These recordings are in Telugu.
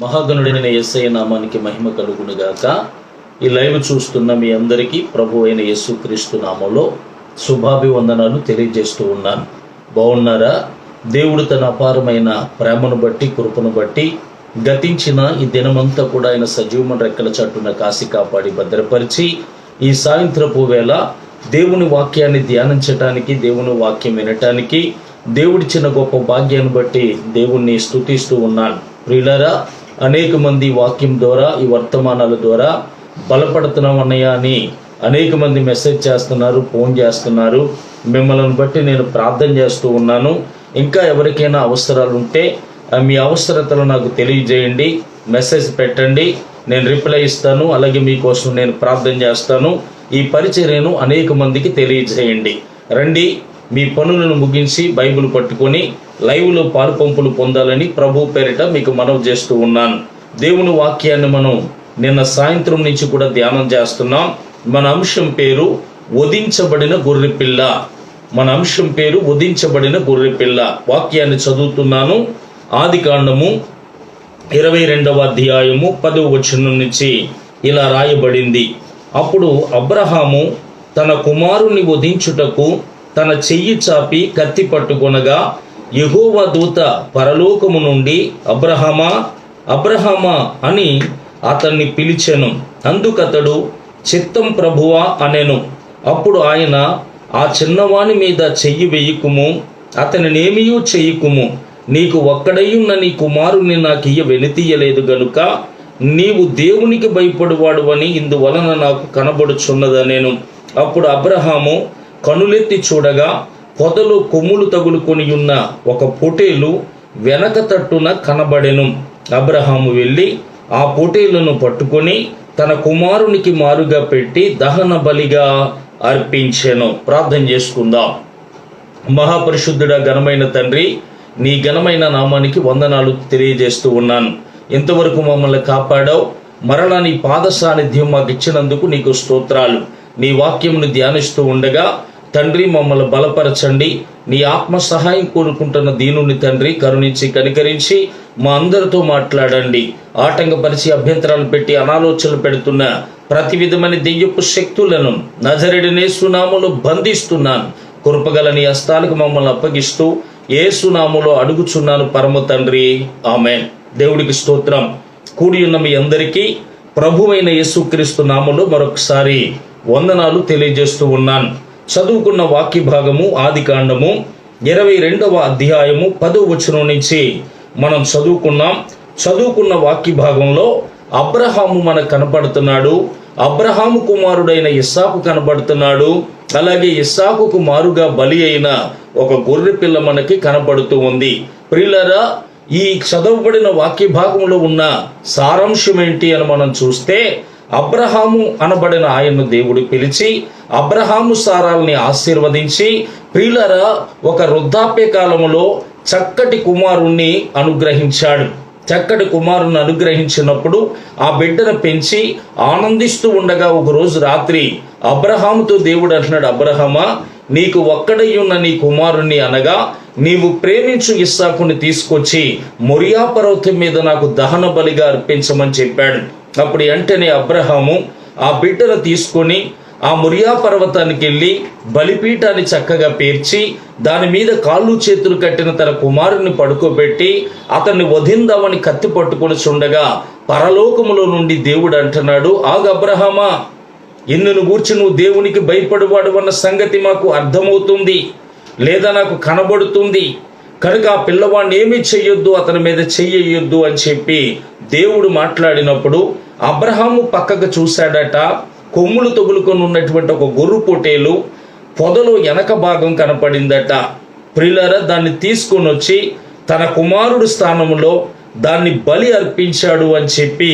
మహాగణుడైన యేసయ్య నామానికి మహిమ కలుగునుగాక. ఈ లైవ్ చూస్తున్న మీ అందరికీ ప్రభు అయిన యేసుక్రీస్తు నామంలో శుభాభివందనాలు తెలియజేస్తూ ఉన్నాను. బాగున్నారా? దేవుడు తన అపారమైన ప్రేమను బట్టి, కృపను బట్టి గతించిన ఈ దినమంతా కూడా ఆయన సజీవమైన రెక్కల చాటున కాసి కాపాడి భద్రపరిచి ఈ సాయంత్రపు వేళ దేవుని వాక్యాన్ని ధ్యానించటానికి, దేవుని వాక్యం వినటానికి దేవుడిచ్చిన గొప్ప భాగ్యాన్ని బట్టి దేవుణ్ణి స్తుతిస్తూ ఉన్నాను. ప్రియులారా, అనేక మంది వాక్యం ద్వారా, ఈ వర్తమానాల ద్వారా బలపడుతున్నాం అన్నయ్య అని అనేక మంది మెసేజ్ చేస్తున్నారు, ఫోన్ చేస్తున్నారు. మిమ్మల్ని బట్టి నేను ప్రార్థన చేస్తూ ఉన్నాను. ఇంకా ఎవరికైనా అవసరాలు ఉంటే మీ అవసరతలు నాకు తెలియజేయండి, మెసేజ్ పెట్టండి, నేను రిప్లై ఇస్తాను. అలాగే మీకోసం నేను ప్రార్థన చేస్తాను. ఈ పరిచర్యను అనేక మందికి తెలియజేయండి. రండి, మీ పనులను ముగించి బైబిల్ పట్టుకొని లైవ్లో పాలుపంపులు పొందాలని ప్రభు పేరిట మీకు మనవి చేస్తూ ఉన్నాను. దేవుని వాక్యాన్ని మనం నిన్న సాయంత్రం నుంచి కూడా ధ్యానం చేస్తున్నాం. మన అంశం పేరు వధించబడిన గొర్రెపిల్ల. మన అంశం పేరు వధించబడిన గొర్రెపిల్ల. వాక్యాన్ని చదువుతున్నాను. ఆదికాండము 22వ అధ్యాయము 10వ వచనం నుంచి ఇలా రాయబడింది. అప్పుడు అబ్రహాము తన కుమారుని వధించుటకు తన చెయ్యి చాపి కత్తి పట్టుకొనగా యెహోవా దూత పరలోకము నుండి అబ్రహామా, అబ్రహామా అని అతన్ని పిలిచెను. అందుకతడు చిత్తం ప్రభువా అనెను. అప్పుడు ఆయన, ఆ చిన్నవాని మీద చెయ్యి వేయకుము, అతనినేమియూ చెయ్యకుము, నీకు ఒక్కడయ్యున్న నీ కుమారుని నాకియ్య వెనుతీయలేదు గనుక నీవు దేవునికి భయపడువాడు అని ఇందువలన నాకు కనబడుచున్నదనెను. అప్పుడు అబ్రహాము కనులెత్తి చూడగా పొదలో కొమ్ములు తగులుకొని ఉన్న ఒక పొటేలు వెనక తట్టున కనబడెను. అబ్రహాము వెళ్ళి ఆ పొటేలును పట్టుకొని తన కుమారునికి మారుగా పెట్టి దహన బలిగా అర్పించెను. ప్రార్థన చేసుకుందాం. మహాపరిశుద్ధుడా, ఘనమైన తండ్రి, నీ ఘనమైన నామానికి వందనాలు తెలియజేస్తూ ఉన్నాను. ఇంతవరకు మమ్మల్ని కాపాడావు. మరలా నీ పాద సాన్నిధ్యం మాకు ఇచ్చినందుకు నీకు స్తోత్రాలు. నీ వాక్యమును ధ్యానిస్తూ ఉండగా తండ్రి మమ్మల్ని బలపరచండి. నీ ఆత్మ సహాయం కోరుకుంటున్న దీనుని తండ్రి కరుణించి కనికరించి మా అందరితో మాట్లాడండి. ఆటంకపరిచి అభ్యంతరాలు పెట్టి అనాలోచనలు పెడుతున్న ప్రతి విధమైన దెయ్యపు శక్తులను నజరేయుడైన యేసు నామములో బంధిస్తున్నాను. కృపగల నీ హస్తాలకు మమ్మల్ని అప్పగిస్తూ యేసు నామములో అడుగుచున్నాను పరమ తండ్రి, ఆమేన్. దేవుడికి స్తోత్రం. కూడి ఉన్న మీ అందరికీ ప్రభువైన యేసుక్రీస్తు నామములో మరొకసారి వందనాలు తెలియజేస్తూ ఉన్నాను. చదువుకున్న వాక్య భాగము ఆదికాండము 22వ అధ్యాయము 10వ వచనం నుంచి మనం చదువుకున్న వాక్య భాగంలో అబ్రహాము మనకు కనపడుతున్నాడు. అబ్రహాము కుమారుడైన ఇస్సాకు కనబడుతున్నాడు. అలాగే ఇస్సాకుకు మారుగా బలి అయిన ఒక గొర్రె పిల్ల మనకి కనపడుతూ ఉంది. ప్రియులారా, ఈ చదవబడిన వాక్య భాగంలో ఉన్న సారాంశం ఏంటి అని మనం చూస్తే, అబ్రహాము అనబడిన ఆయన్ను దేవుడు పిలిచి అబ్రహాము సారాల్ని ఆశీర్వదించి, ప్రియులారా, ఒక వృద్ధాప్య కాలంలో చక్కటి కుమారుణ్ణి అనుగ్రహించాడు. చక్కటి కుమారుని అనుగ్రహించినప్పుడు ఆ బిడ్డను పెంచి ఆనందిస్తూ ఉండగా ఒకరోజు రాత్రి అబ్రహాముతో దేవుడు అంటున్నాడు, అబ్రహామా, నీకు ఒక్కడయ్యున్న నీ కుమారుణ్ణి అనగా నీవు ప్రేమించు ఇస్సాకుని తీసుకొచ్చి మొరియా పర్వతం మీద నాకు దహన బలిగా అర్పించమని చెప్పాడు. అప్పుడు వెంటనే అబ్రహాము ఆ బిడ్డను తీసుకొని ఆ మొరియా పర్వతానికి వెళ్ళి బలిపీఠాన్ని చక్కగా పేర్చి దాని మీద కాళ్ళు చేతులు కట్టిన తన కుమారుని పడుకోబెట్టి అతన్ని వధిందామని కత్తి పట్టుకొని చూడగా పరలోకములో నుండి దేవుడు అంటున్నాడు, ఆగు అబ్రహామా, ఇందును గూర్చి నువ్వు దేవునికి భయపడువాడు అన్న సంగతి మాకు అర్థమవుతుంది, లేదా నాకు కనబడుతుంది. కనుక ఆ పిల్లవాడిని ఏమీ చెయ్యొద్దు, అతని మీద చెయ్యొద్దు అని చెప్పి దేవుడు మాట్లాడినప్పుడు అబ్రహాము పక్కకు చూశాడట. కొమ్ములు తగులుకొని ఉన్నటువంటి ఒక గొర్రె పొటేలు పొదలో వెనక భాగం కనపడిందట. ప్రియులారా, దాన్ని తీసుకొని వచ్చి తన కుమారుడు స్థానంలో దాన్ని బలి అర్పించాడు అని చెప్పి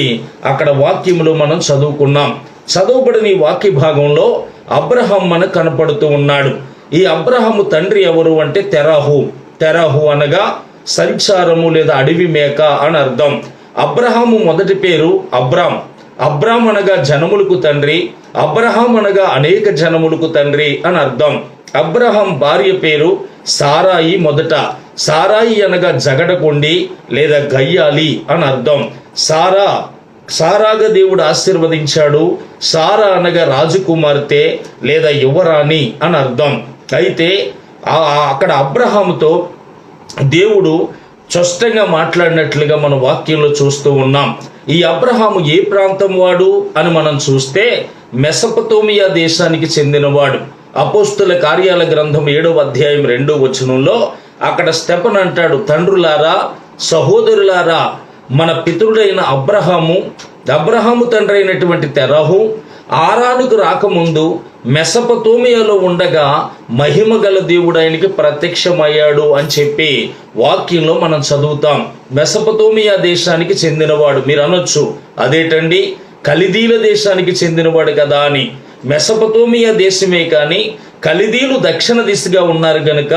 అక్కడ వాక్యంలో మనం చదువుకున్నాం. చదవబడిన ఈ వాక్య భాగంలో అబ్రహాం మనకు కనపడుతూ ఉన్నాడు. ఈ అబ్రహాము తండ్రి ఎవరు అంటే తెరాహు. తెరాహు అనగా సంచారము లేదా అడవి మేక అని అర్థం. అబ్రహాము మొదటి పేరు అబ్రాం. అబ్రాం అనగా జనములకు తండ్రి, అబ్రహాం అనగా అనేక జనములకు తండ్రి అని అర్థం. అబ్రహాం భార్య పేరు సారాయి. మొదట సారాయి అనగా జగడకొండి లేదా గయ్యాలి అని అర్థం. సారాగా దేవుడు ఆశీర్వదించాడు. సారా అనగా రాజకుమార్తె లేదా యువరాణి అని అర్థం. అయితే అక్కడ అబ్రహాముతో దేవుడు స్పష్టంగా మాట్లాడినట్లుగా మన వాక్యంలో చూస్తూ ఉన్నాం. ఈ అబ్రహాము ఏ ప్రాంతం వాడు అని మనం చూస్తే మెసొపొతేమియా దేశానికి చెందినవాడు. అపోస్తుల కార్యాల గ్రంథం 7వ అధ్యాయం 2వ వచనంలో అక్కడ స్టెఫెను అంటాడు, తండ్రులారా, సహోదరులారా, మన పితరుడైన అబ్రహాము తండ్రి అయినటువంటి తెరహు ఆరానుకు రాకముందు మెసొపొతేమియాలో ఉండగా మహిమ గల దేవుడు ఆయనకి ప్రత్యక్షమయ్యాడు అని చెప్పి వాక్యంలో మనం చదువుతాం. మెసొపొతేమియా దేశానికి చెందినవాడు. మీరు అనొచ్చు, అదేటండి కల్దీల దేశానికి చెందినవాడు కదా అని. మెసొపొతేమియా దేశమే కానీ కల్దీలు దక్షిణ దిశగా ఉన్నారు గనుక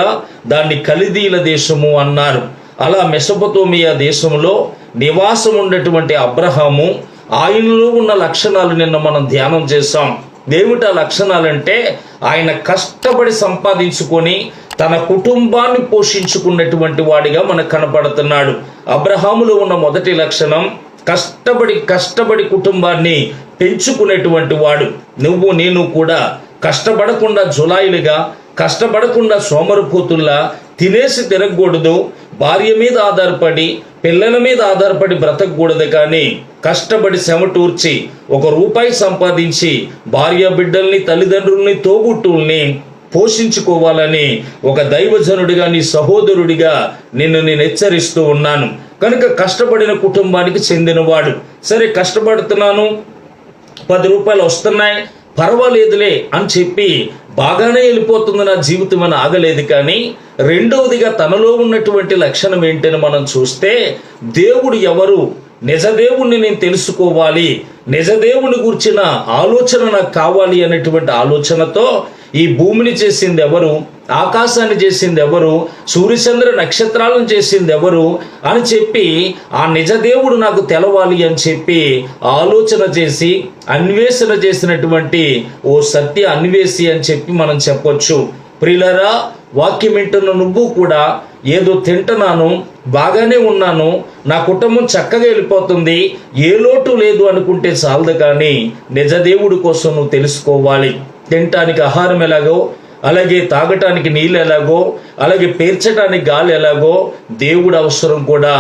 దాన్ని కల్దీల దేశము అన్నారు. అలా మెసొపొతేమియా దేశంలో నివాసం ఉన్నటువంటి అబ్రహాము, ఆయనలో ఉన్న లక్షణాలు నిన్న మనం ధ్యానం చేశాం. ఏమిటా లక్షణాలంటే ఆయన కష్టపడి సంపాదించుకొని తన కుటుంబాన్ని పోషించుకున్నటువంటి వాడిగా మనకు కనపడుతున్నాడు. అబ్రహాములో ఉన్న మొదటి లక్షణం కష్టపడి కుటుంబాన్ని పెంచుకునేటువంటి వాడు. నువ్వు నేను కూడా కష్టపడకుండా జులాయిలుగా, కష్టపడకుండా సోమరిపోతుల్లా తినేసి తిరగకూడదు. భార్య మీద ఆధారపడి, పిల్లల మీద ఆధారపడి బ్రతకూడదు. కానీ కష్టపడి చెమటూర్చి ₹1 సంపాదించి భార్య బిడ్డల్ని, తల్లిదండ్రుల్ని, తోబుట్టుల్ని పోషించుకోవాలని ఒక దైవజనుడిగా, నీ సహోదరుడిగా నేను హెచ్చరిస్తూ ఉన్నాను. కనుక కష్టపడిన కుటుంబానికి చెందినవాడు. సరే, కష్టపడుతున్నాను, ₹10 వస్తున్నాయి, పర్వాలేదులే అని చెప్పి బాగానే వెళ్ళిపోతుంది నా జీవితం అని ఆగలేదు. కానీ రెండవదిగా తనలో ఉన్నటువంటి లక్షణం ఏంటని మనం చూస్తే, దేవుడు ఎవరు, నిజదేవుణ్ణి నేను తెలుసుకోవాలి, నిజదేవుని గురించిన ఆలోచన నాకు కావాలి అనేటువంటి ఆలోచనతో ఈ భూమిని చేసింది ఎవరు, ఆకాశాన్ని చేసింది ఎవరు, సూర్యచంద్ర నక్షత్రాలను చేసింది ఎవరు అని చెప్పి ఆ నిజదేవుడు నాకు తెలవాలి అని చెప్పి ఆలోచన చేసి అన్వేషణ చేసినటువంటి ఓ సత్య అన్వేషి అని చెప్పి మనం చెప్పొచ్చు. ప్రియులారా, వాక్యం వింటున్న నువ్వు కూడా ఏదో తింటున్నాను, బాగానే ఉన్నాను, నా కుటుంబం చక్కగా వెళ్ళిపోతుంది, ఏ లోటు లేదు అనుకుంటే చాలదు. కానీ నిజదేవుడి కోసం నువ్వు తెలుసుకోవాలి. తినటానికి ఆహారం ఎలాగో, అలాగే తాగటానికి నీళ్ళు ఎలాగో, అలాగే పీల్చడానికి గాలి ఎలాగో దేవుడు అవసరం కూడా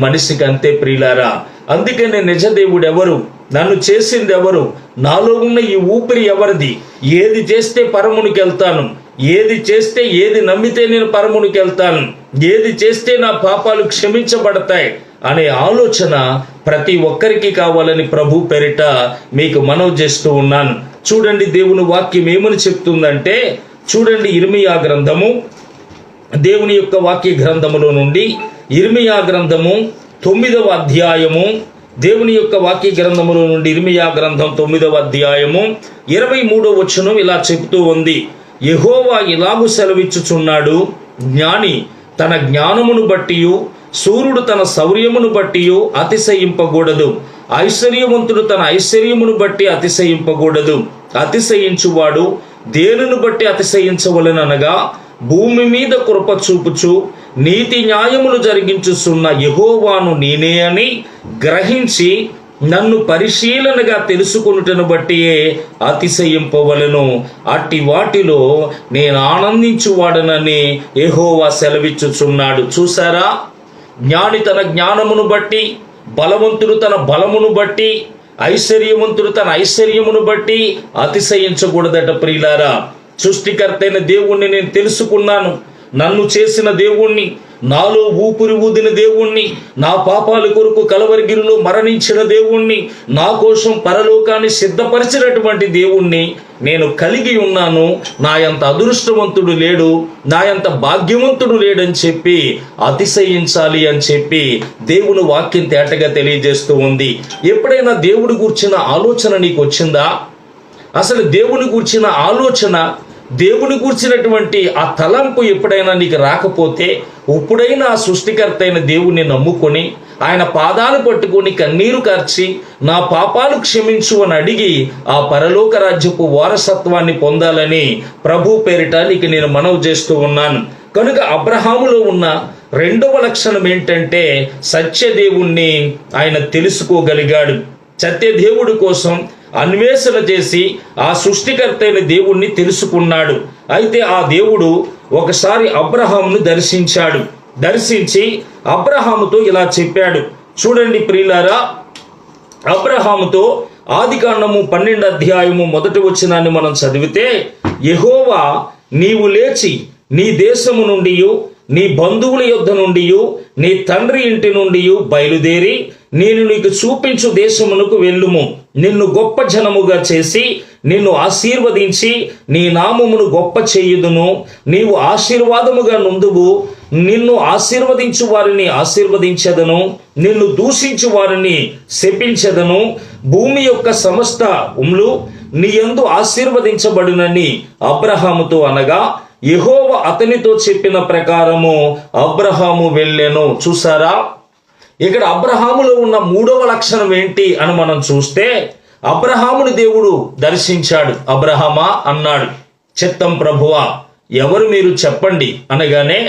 మనిషికి అంతే. ప్రియులారా, అందుకనే నిజదేవుడు ఎవరు, నన్ను చేసింది ఎవరు, నాలో ఉన్న ఈ ఊపిరి ఎవరిది, ఏది చేస్తే పరమునికి వెళ్తాను, ఏది చేస్తే, ఏది నమ్మితే నేను పరమునికి వెళ్తాను, ఏది చేస్తే నా పాపాలు క్షమించబడతాయి అనే ఆలోచన ప్రతి ఒక్కరికి కావాలని ప్రభు పేరిట మీకు మనవి చేస్తూ ఉన్నాను. చూడండి, దేవుని వాక్యం ఏమని చెప్తుందంటే, చూడండి, ఇర్మియా గ్రంథము, దేవుని యొక్క వాక్య గ్రంథములో నుండి ఇర్మియా గ్రంథము 9వ అధ్యాయము, దేవుని యొక్క వాక్య గ్రంథములో నుండి ఇర్మియా గ్రంథం 9వ అధ్యాయము 23వ వచనం ఇలా చెబుతూ ఉంది. యెహోవా ఇలాగు సెలవిచ్చుచున్నాడు, జ్ఞాని తన జ్ఞానమును బట్టియు, సూర్యుడు తన శౌర్యమును బట్టియు అతిశయింపకూడదు, ఐశ్వర్యవంతుడు తన ఐశ్వర్యమును బట్టి అతిశయింపకూడదు. అతిశయించువాడు దేనిని బట్టి అతిశయించవలెననగా, భూమి మీద కృప చూపుచు నీతి న్యాయములు జరిగించుచున్న యెహోవాను నేనే అని గ్రహించి నన్ను పరిశీలనగా తెలుసుకొనుటను బట్టియే అతిశయింపవలెను. అట్టి వాటిలో నేను ఆనందించువాడనని యెహోవా సెలవిచ్చుచున్నాడు. చూసారా, జ్ఞాని తన జ్ఞానమును బట్టి, బలవంతుడు తన బలమును బట్టి, ఐశ్వర్యవంతుడు తన ఐశ్వర్యమును బట్టి అతిశయించకూడదట. ప్రియులారా, సృష్టికర్త అయిన దేవుణ్ణి నేను తెలుసుకున్నాను, నన్ను చేసిన దేవుణ్ణి, నాలో ఊపిరి ఊదిన దేవుణ్ణి, నా పాపాల కొరకు కలవరిగిరిలో మరణించిన దేవుణ్ణి, నా కోసం పరలోకాన్ని సిద్ధపరిచినటువంటి దేవుణ్ణి నేను కలిగి ఉన్నాను. నా యంత అదృష్టవంతుడు లేడు, నా యంత భాగ్యవంతుడు లేడని చెప్పి అతిశయించాలి అని చెప్పి దేవుని వాక్యం తేటగా తెలియజేస్తూ ఉంది. ఎప్పుడైనా దేవుడి గురించిన ఆలోచన నీకు వచ్చిందా? అసలు దేవుని గురించిన ఆలోచన, దేవుని కూర్చినటువంటి ఆ తలంపు ఎప్పుడైనా నీకు రాకపోతే, ఎప్పుడైనా ఆ సృష్టికర్త అయిన దేవుణ్ణి నమ్ముకొని ఆయన పాదాలు పట్టుకొని కన్నీరు కార్చి నా పాపాలు క్షమించు అని అడిగి ఆ పరలోక రాజ్యపు వారసత్వాన్ని పొందాలని ప్రభు పేరిట నీకు నేను మనవి చేస్తూ ఉన్నాను. కనుక అబ్రహాములో ఉన్న రెండవ లక్షణం ఏంటంటే సత్యదేవుణ్ణి ఆయన తెలుసుకోగలిగాడు. సత్యదేవుడి కోసం అన్వేషణ చేసి ఆ సృష్టికర్త అయిన దేవుణ్ణి తెలుసుకున్నాడు. అయితే ఆ దేవుడు ఒకసారి అబ్రహామును దర్శించి అబ్రహాముతో ఇలా చెప్పాడు. చూడండి ప్రియులారా, అబ్రహాముతో ఆదికాండము 12వ అధ్యాయము 1వ వచనాన్ని మనం చదివితే, యెహోవా నీవు లేచి నీ దేశము నుండి, నీ బంధువుల యొద్ద నుండి, నీ తండ్రి ఇంటి నుండి బయలుదేరి నేను నీకు చూపించు దేశమునకు వెళ్ళుము. నిన్ను గొప్ప జనముగా చేసి నిన్ను ఆశీర్వదించి నీ నామమును గొప్ప చేయుదును. నీవు ఆశీర్వాదముగా నుందువు. నిన్ను ఆశీర్వదించు వారిని ఆశీర్వదించెదను, నిన్ను దూషించు వారిని శపించెదను. భూమి యొక్క సమస్త నీ యందు ఆశీర్వదించబడునని అబ్రహాముతో అనగా, యెహోవా అతనితో చెప్పిన ప్రకారము అబ్రహాము వెళ్ళెను. చూసారా, ఇక్కడ అబ్రహాములో ఉన్న మూడవ లక్షణం ఏంటి అని మనం చూస్తే, అబ్రహాముని దేవుడు దర్శించాడు. అబ్రహామా అన్నాడు. చిత్తం ప్రభువా, ఎవరు మీరు చెప్పండి అనగానే,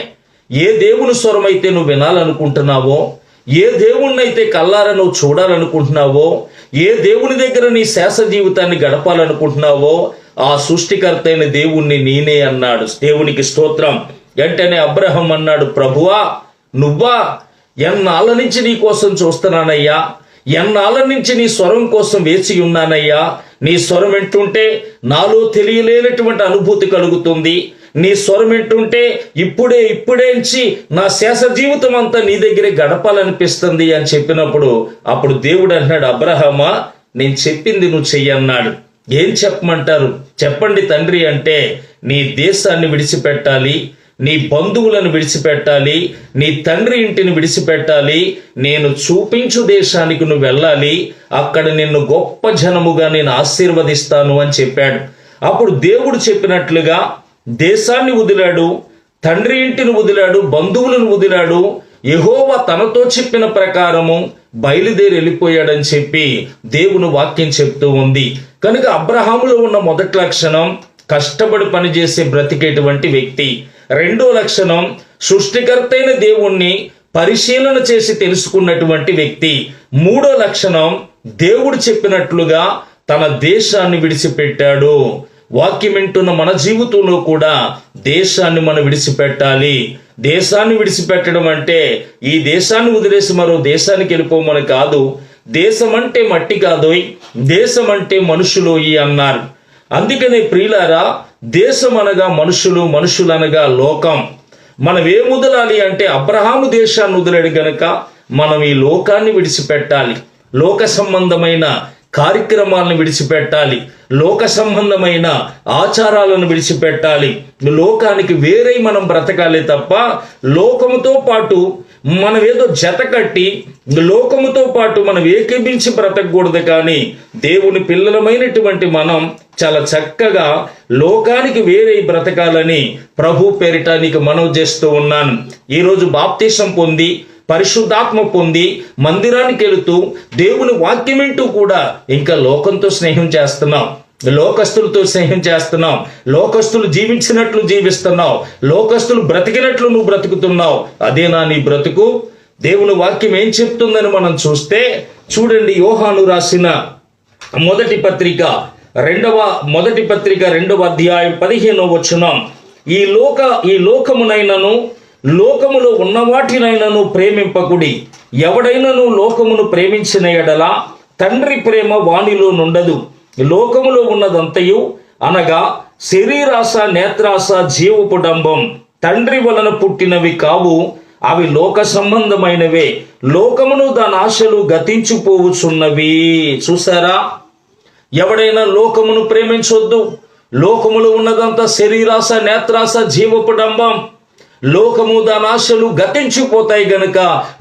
ఏ దేవుని స్వరమైతే నువ్వు వినాలనుకుంటున్నావో, ఏ దేవుణ్ణైతే కల్లారా నువ్వు చూడాలనుకుంటున్నావో, ఏ దేవుని దగ్గర నీ శేష జీవితాన్ని గడపాలనుకుంటున్నావో ఆ సృష్టికర్త అయిన దేవుణ్ణి నేనే అన్నాడు. దేవునికి స్తోత్రం. వెంటనే అబ్రహం అన్నాడు, ప్రభువా నువ్వా? ఎన్నాళ్ళ నుంచి నీ కోసం చూస్తున్నానయ్యా, ఎన్నాళ్ళ నుంచి నీ స్వరం కోసం వేచి ఉన్నానయ్యా. నీ స్వరం వింటుంటే నాలో తెలియలేనటువంటి అనుభూతి కలుగుతుంది. నీ స్వరం వింటుంటే ఇప్పుడే నా శేష జీవితం అంతా నీ దగ్గరే గడపాలనిపిస్తుంది అని చెప్పినప్పుడు, అప్పుడు దేవుడు అన్నాడు, అబ్రహామా నేను చెప్పింది నువ్వు చెయ్యన్నాడు. ఏం చెప్పమంటారు చెప్పండి తండ్రి అంటే, నీ దేశాన్ని విడిచిపెట్టాలి, నీ బంధువులను విడిచిపెట్టాలి, నీ తండ్రి ఇంటిని విడిచిపెట్టాలి, నేను చూపించు దేశానికి నువ్వు వెళ్ళాలి, అక్కడ నిన్ను గొప్ప జనముగా నేను ఆశీర్వదిస్తాను అని చెప్పాడు. అప్పుడు దేవుడు చెప్పినట్లుగా దేశాన్ని వదిలాడు, తండ్రి ఇంటిని వదిలాడు, బంధువులను వదిలాడు. యెహోవా తనతో చెప్పిన ప్రకారము బయలుదేరి వెళ్ళిపోయాడని చెప్పి దేవుని వాక్యం చెప్తూ ఉంది. కనుక అబ్రహాములో ఉన్న మొదటి లక్షణం కష్టపడి పనిచేసే బ్రతికేటువంటి వ్యక్తి. రెండో లక్షణం సృష్టికర్త అయిన దేవుణ్ణి పరిశీలన చేసి తెలుసుకున్నటువంటి వ్యక్తి. మూడో లక్షణం దేవుడు చెప్పినట్లుగా తన దేశాన్ని విడిచిపెట్టాడు. వాక్యం వింటున్న మన జీవితంలో కూడా దేశాన్ని మనం విడిచిపెట్టాలి. దేశాన్ని విడిచిపెట్టడం అంటే ఈ దేశాన్ని వదిలేసి మరో దేశానికి వెళ్ళిపోమని కాదు. దేశం అంటే మట్టి కాదోయ్, దేశం అంటే మనుషులోయి అన్నారు. అందుకనే ప్రియులారా, దేశం అనగా మనుషులు, మనుషులనగా లోకం. మనం ఏం వదలాలి అంటే అబ్రహాము దేశాన్ని వదిలాడు గనక మనం ఈ లోకాన్ని విడిచిపెట్టాలి. లోక సంబంధమైన కార్యక్రమాలను విడిచిపెట్టాలి, లోక సంబంధమైన ఆచారాలను విడిచిపెట్టాలి. లోకానికి వేరే మనం బ్రతకాలి తప్ప లోకముతో పాటు మనం ఏదో జత కట్టి లోకముతో పాటు మనం ఏకీభించి బ్రతకూడదు. కానీ దేవుని పిల్లలమైనటువంటి మనం చాలా చక్కగా లోకానికి వేరే బ్రతకాలని ప్రభు పేరిట నీకు మనవి చేస్తూ ఉన్నాను. ఈరోజు బాప్తిసం పొంది పరిశుద్ధాత్మ పొంది మందిరానికి వెళుతూ దేవుని వాక్యం వింటూ కూడా ఇంకా లోకంతో స్నేహం చేస్తున్నాం, లోకస్తులతో స్నేహం చేస్తున్నాం, లోకస్తులు జీవించినట్లు జీవిస్తున్నావు, లోకస్తులు బ్రతికినట్లు నువ్వు బ్రతుకుతున్నావు. అదేనా నీ బ్రతుకు? దేవుని వాక్యం ఏం చెప్తుందని మనం చూస్తే చూడండి, యోహాను రాసిన మొదటి పత్రిక 2వ అధ్యాయం 15వ వచనం, ఈ లోకమునైనను లోకములో ఉన్న వాటినైనను ప్రేమింపకుడి. ఎవడైనను లోకమును ప్రేమించిన ఎడల తండ్రి ప్రేమ వానిలో నుండదు. లోకములో ఉన్నదంతయు అనగా శరీరాశ, నేత్రాశ, జీవపు డంబం తండ్రి వలన పుట్టినవి కావు, అవి లోక సంబంధమైనవే. లోకమును దాని ఆశలు గతించిపోవుచున్నవి. చూసారా, ఎవడైనా లోకమును ప్రేమించొద్దు. లోకములో ఉన్నదంతా శరీరాశ, నేత్రాశ, జీవపు డంబం. లోకము దాని ఆశలు గతించిపోతాయి గనుక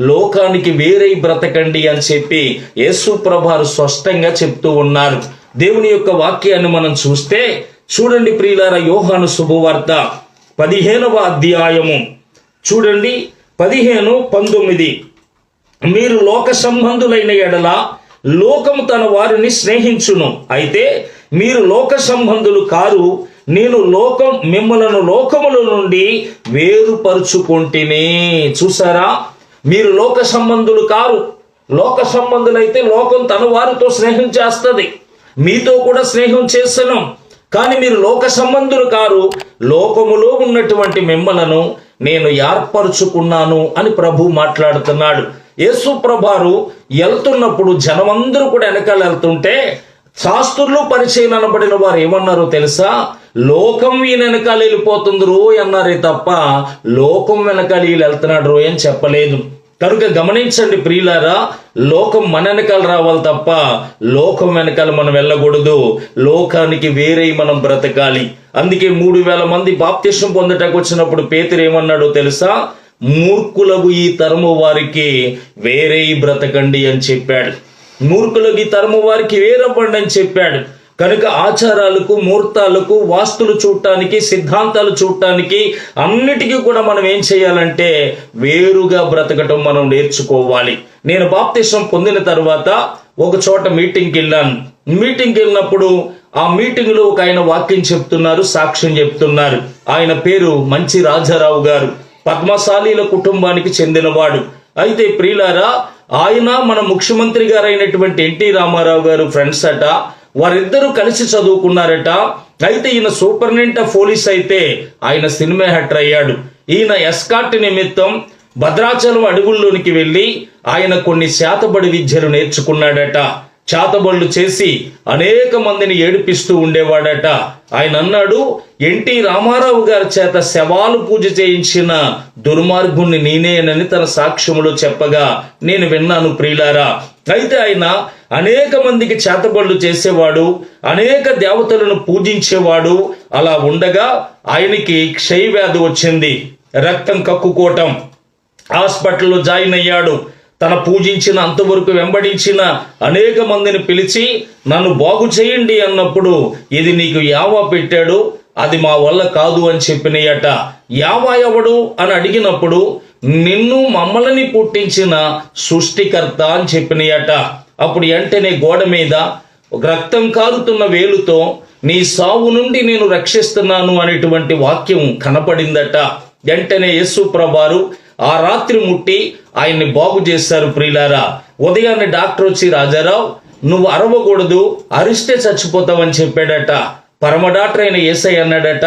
లోకానికి వేరే బ్రతకండి అని చెప్పి యేసు ప్రభువారు స్పష్టంగా చెప్తూ ఉన్నారు. దేవుని యొక్క వాక్యాన్ని మనం చూస్తే చూడండి ప్రియులారా, యోహాను శుభవార్త 15వ అధ్యాయము చూడండి 15-19. మీరు లోక సంబంధులైన ఎడల లోకము తన వారిని స్నేహించును, అయితే మీరు లోక సంబంధులు కారు, నేను మిమ్మలను లోకముల నుండి వేరుపరుచుకుంటేనే. చూసారా, మీరు లోక సంబంధులు కారు. లోక సంబంధులైతే లోకం తన వారితో స్నేహం చేస్తుంది, మీతో కూడా స్నేహం చేస్తున్నాం. కానీ మీరు లోక సంబంధులు కారు, లోకములో ఉన్నటువంటి మిమ్మలను నేను ఏర్పరచుకున్నాను అని ప్రభు మాట్లాడుతున్నాడు. యేసు ప్రభువారు వెళ్తున్నప్పుడు జనమందరూ కూడా వెనకాల వెళ్తుంటే శాస్త్రులు పరిచయం అనబడిన వారు ఏమన్నారో తెలుసా? లోకం ఈయన వెనకాల వెళ్ళిపోతుంది రోయ్ అన్నారే తప్ప లోకం వెనకాల వీళ్ళు వెళ్తున్నాడు రోయ్ అని చెప్పలేదు. కనుక గమనించండి ప్రియులారా, లోకం మన వెనకాల రావాలి తప్ప లోకం వెనకాల మనం వెళ్ళకూడదు. లోకానికి వేరే మనం బ్రతకాలి. అందుకే 3000 మంది బాప్తిసం పొందటానికి వచ్చినప్పుడు పేతురు ఏమన్నాడో తెలుసా? మూర్ఖులకు ఈ తరము వారికి వేరే బ్రతకండి అని చెప్పాడు. మూర్ఖులకు ఈ తరము వారికి వేరవ్వండి అని చెప్పాడు. కనుక ఆచారాలకు, ముహూర్తాలకు, వాస్తులు చూడటానికి, సిద్ధాంతాలు చూడటానికి అన్నిటికీ కూడా మనం ఏం చేయాలంటే వేరుగా బ్రతకటం మనం నేర్చుకోవాలి. నేను బాప్తిసం పొందిన తర్వాత ఒక చోట మీటింగ్కి వెళ్ళాను. మీటింగ్కి వెళ్ళినప్పుడు ఆ మీటింగ్లో ఒక ఆయన వాక్యం చెప్తున్నారు, సాక్ష్యం చెప్తున్నారు. ఆయన పేరు మంచి రాజారావు గారు, పద్మశాలీల కుటుంబానికి చెందినవాడు. అయితే ప్రియులారా, ఆయన మన ముఖ్యమంత్రి గారు అయినటువంటి ఎన్టీ రామారావు గారు ఫ్రెండ్స్ అట. వారిద్దరూ కలిసి చదువుకున్నారట. అయితే ఈయన సూపరింటెండెంట్ ఆఫ్ పోలీస్ అయితే ఆయన సినిమా యాక్టర్ అయ్యాడు. ఈయన ఎస్కార్ట్ నిమిత్తం భద్రాచలం అడవుల్లోనికి వెళ్ళి ఆయన కొన్ని శాతబడి విద్యలు నేర్చుకున్నాడట. చాతబళ్ళు చేసి అనేక మందిని ఏడిపిస్తూ ఉండేవాడట. ఆయన అన్నాడు, ఎన్టీ రామారావు గారి చేత శవాలు పూజ చేయించిన దుర్మార్గుణ్ణి నేనేనని తన సాక్ష్యములో చెప్పగా నేను విన్నాను ప్రియులారా. అయితే ఆయన అనేక మందికి చేతబళ్ళు చేసేవాడు, అనేక దేవతలను పూజించేవాడు. అలా ఉండగా ఆయనకి క్షయవ్యాధి వచ్చింది, రక్తం కక్కుకోవటం. హాస్పిటల్లో జాయిన్ అయ్యాడు. తన పూజించిన అంతవరకు వెంబడించిన అనేక మందిని పిలిచి నన్ను బాగు చేయండి అన్నప్పుడు, ఇది నీకు యావా పెట్టాడు, అది మా వల్ల కాదు అని చెప్పినయట. యావా ఎవడు అని అడిగినప్పుడు, నిన్ను మమ్మల్ని పుట్టించిన సృష్టికర్త అని చెప్పినయట. అప్పుడు వెంటనే గోడ మీద రక్తం కారుతున్న వేలుతో నీ సావు నుండి నేను రక్షిస్తున్నాను అనేటువంటి వాక్యం కనపడిందట. వెంటనే యేసు ప్రభువారు ఆ రాత్రి ముట్టి ఆయన్ని బాగు చేశారు ప్రియులారా. ఉదయాన్నే డాక్టర్ వచ్చి, రాజారావు నువ్వు అరవకూడదు, అరిస్తే చచ్చిపోతావని చెప్పాడట. పరమ డాక్టర్ అయిన యేసై అన్నాడట,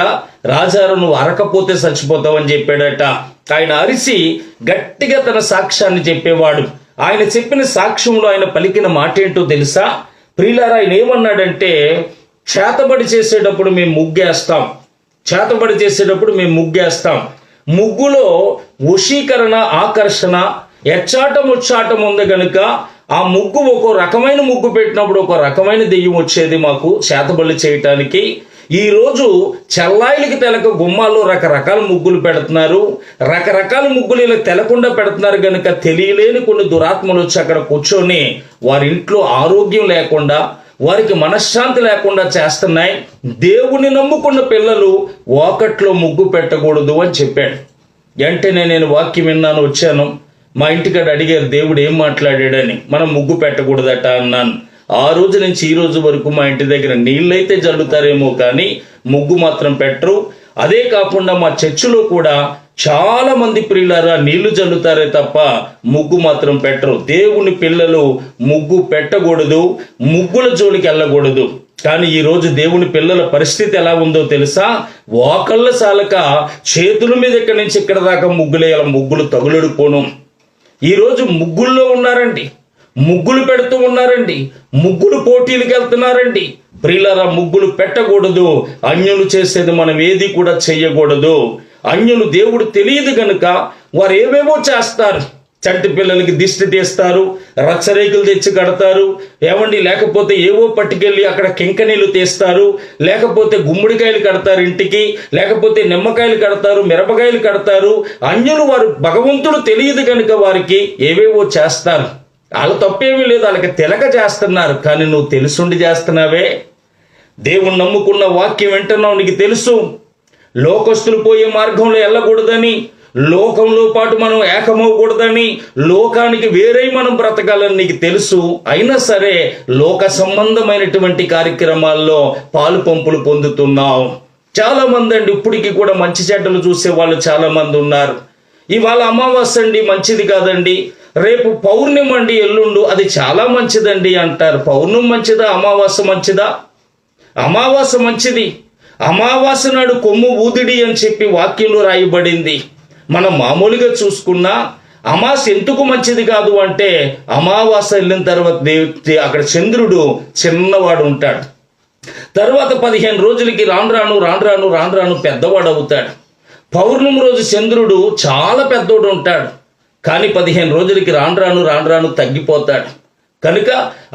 రాజారావు నువ్వు అరకపోతే చచ్చిపోతావని చెప్పాడట. ఆయన అరిసి గట్టిగా తన సాక్ష్యాన్ని చెప్పేవాడు. ఆయన చెప్పిన సాక్ష్యంలో ఆయన పలికిన మాట ఏంటో తెలుసా ప్రియులారా? ఆయన ఏమన్నాడంటే, చేతబడి చేసేటప్పుడు మేము ముగ్గేస్తాం, చేతబడి చేసేటప్పుడు మేము ముగ్గేస్తాం. ముగ్గులో వశీకరణ, ఆకర్షణ, ఎచ్చాటం ఉచ్చాటం ఉంది కనుక ఆ ముగ్గు ఒక రకమైన ముగ్గు పెట్టినప్పుడు ఒక రకమైన దెయ్యం వచ్చేది మాకు చేతబడి చేయటానికి. ఈరోజు చెల్లాయిలకి తెలక గుమ్మాల్లో రకరకాల ముగ్గులు పెడుతున్నారు. రకరకాల ముగ్గులు ఇలా తెలకుండా పెడుతున్నారు కనుక తెలియలేని కొన్ని దురాత్మలు వచ్చి అక్కడ కూర్చొని వారి ఇంట్లో ఆరోగ్యం లేకుండా, వారికి మనశ్శాంతి లేకుండా చేస్తున్నాయి. దేవుని నమ్ముకున్న పిల్లలు వాకట్లో ముగ్గు పెట్టకూడదు అని చెప్పాడు. వెంటనే నేను వాక్యం విన్నాను, వచ్చాను. మా ఇంటికాడ అడిగారు దేవుడు ఏం మాట్లాడాడని. మనం ముగ్గు పెట్టకూడదట అన్నాను. ఆ రోజు నుంచి ఈ రోజు వరకు మా ఇంటి దగ్గర నీళ్ళైతే జల్లుతారేమో కానీ ముగ్గు మాత్రం పెట్టరు. అదే కాకుండా మా చర్చిలో కూడా చాలా మంది ప్రియులారా నీళ్లు జల్లుతారే తప్ప ముగ్గు మాత్రం పెట్టరు. దేవుని పిల్లలు ముగ్గు పెట్టకూడదు, ముగ్గుల జోలికి వెళ్ళకూడదు. కానీ ఈ రోజు దేవుని పిల్లల పరిస్థితి ఎలా ఉందో తెలుసా? వాకళ్ళ సాలక చేతుల మీద ఇక్కడి నుంచి ఇక్కడ దాకా ముగ్గులేయాల, ముగ్గులు తగులడిపోను. ఈరోజు ముగ్గుల్లో ఉన్నారండి, ముగ్గులు పెడుతూ ఉన్నారండి, ముగ్గులు పోటీలకు వెళ్తున్నారండి. ప్రియులారా ముగ్గులు పెట్టకూడదు. అన్యులు చేసేది మనం ఏది కూడా చెయ్యకూడదు. అన్యులు దేవుడు తెలియదు గనుక వారు ఏవేవో చేస్తారు. చంటి పిల్లలకి దిష్టి తీస్తారు, రచ్చరేకులు తెచ్చి కడతారు, ఏమండి, లేకపోతే ఏవో పట్టుకెళ్ళి అక్కడ కింకనీళ్ళు తీస్తారు, లేకపోతే గుమ్మడికాయలు కడతారు ఇంటికి, లేకపోతే నిమ్మకాయలు కడతారు, మిరపకాయలు కడతారు. అన్యులు వారు భగవంతుడు తెలియదు కనుక వారికి ఏవేవో చేస్తారు. వాళ్ళ తప్పేమీ లేదు, వాళ్ళకి తెలక చేస్తున్నారు. కానీ నువ్వు తెలుసుండి చేస్తున్నావే. దేవుని నమ్ముకున్న వాక్యం వింటున్నావు, నీకు తెలుసు లోకస్తులు పోయే మార్గంలో వెళ్ళకూడదని, లోకంలో పాటు మనం ఏకమవకూడదని, లోకానికి వేరే మనం బ్రతకాలని నీకు తెలుసు. అయినా సరే లోక సంబంధమైనటువంటి కార్యక్రమాల్లో పాలు పంపులు పొందుతున్నావు. చాలా మంది అండి ఇప్పటికీ కూడా మంచి చెడ్డలు చూసే వాళ్ళు చాలా మంది ఉన్నారు. ఇవాళ అమావాస్య అండి మంచిది కాదండి, రేపు పౌర్ణమి అండి ఎల్లుండు అది చాలా మంచిదండి అంటారు. పౌర్ణమి మంచిదా, అమావాస్య మంచిదా? అమావాస్య మంచిది. అమావాస్య నాడు కొమ్ము ఊదిడి అని చెప్పి వాక్యంలో రాయబడింది. మనం మామూలుగా చూసుకున్నా అమావాస్య ఎందుకు మంచిది కాదు అంటే, అమావాస్య వెళ్ళిన తర్వాత అక్కడ చంద్రుడు చిన్నవాడు ఉంటాడు. తర్వాత 15 రోజులకి రాను రాను పెద్దవాడు అవుతాడు. పౌర్ణమి రోజు చంద్రుడు చాలా పెద్దోడు ఉంటాడు, కానీ 15 రోజులకి రాను తగ్గిపోతాడు. కనుక